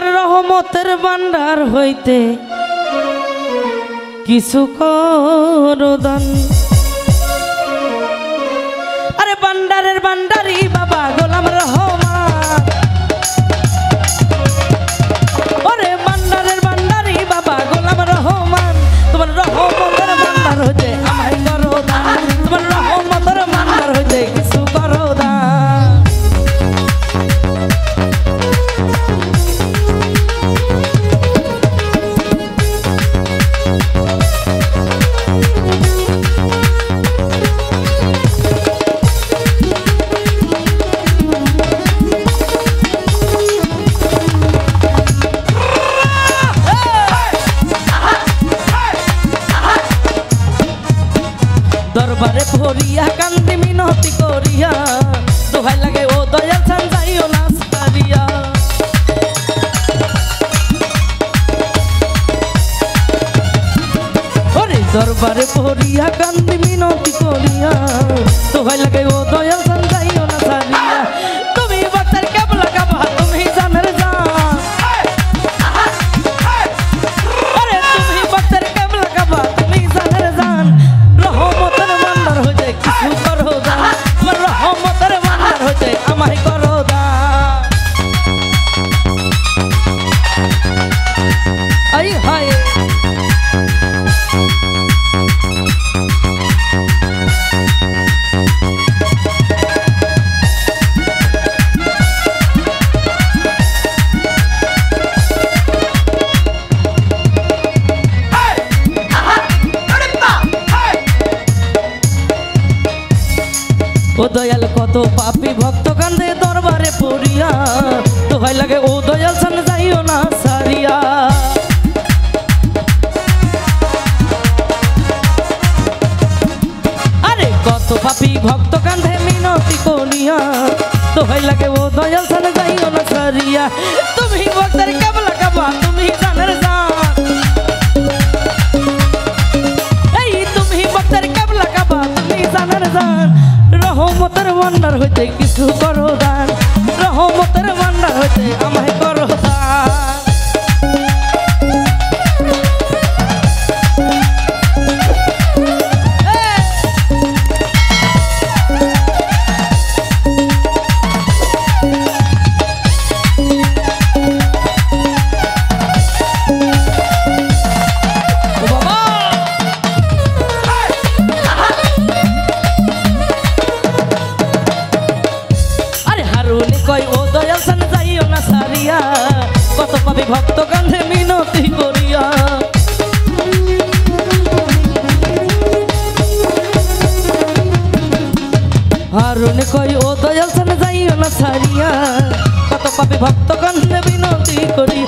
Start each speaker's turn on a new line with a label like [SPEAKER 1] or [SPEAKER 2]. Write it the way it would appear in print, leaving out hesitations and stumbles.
[SPEAKER 1] তোমার রহমতের ভান্ডার হইতে কিছু করো দান। আরে ভান্ডারের ভান্ডারি বাবা গোলাম রহমান, ওরে ভান্ডারের ভান্ডারি বাবা গোলাম রহমান, তোমার রহমতের ভান্ডার হইতে আমায় করো দান, তোমার রহমতের ভান্ডার হইতে কিছু করো দান। দরবারে ভরিয়া কান্দি মিনতি করিয়া দোহাই লাগে ও দয়াল চান যাইও না সারিয়া। ওরে দরবারে ভরিয়া কান্দি মিনতি করিয়া দোহাই লাগে ও দয়াল চান যাইও না সারিয়া। তুমি বাচ্চার কেবলা কাবা তুমি জানের জান, আরে তুমি বাচ্চার কেবলা কাবা তুমি জানের জান, রহমতের ভান্ডার হইতে কিছু করো দান, তোমার রহমতের ভান্ডার হইতে আমায় করো দান। আই হায় ও দয়াল কত পাপী ভক্ত কান্দে দরবারে পড়িয়া দোহাই লাগে ও দয়াল চান যাইও না সারিয়া। আরে কত পাপী ভক্ত কান্দে মিনতি করিয়া দোহাই লাগে ও দয়াল চান যাইও না সারিয়া। তুমি ভক্তের কেবলা কাবা তুমি জানের জান, এই তুমি ভক্তের কেবলা কাবা তুমি জানের জান, রহমতের ভান্ডার হইতে কিছু করো দান, রহমতের ভান্ডার হইতে আমায় করো দান। কই ও দয়াল চান যাইও না সারিয়া, কত পাপী ভক্ত কান্ধে মিনতি করিয়া। হারুন কই ও দয়াল চান যাইও না সারিয়া, কত পাপী ভক্ত কান্ধে মিনতি করি।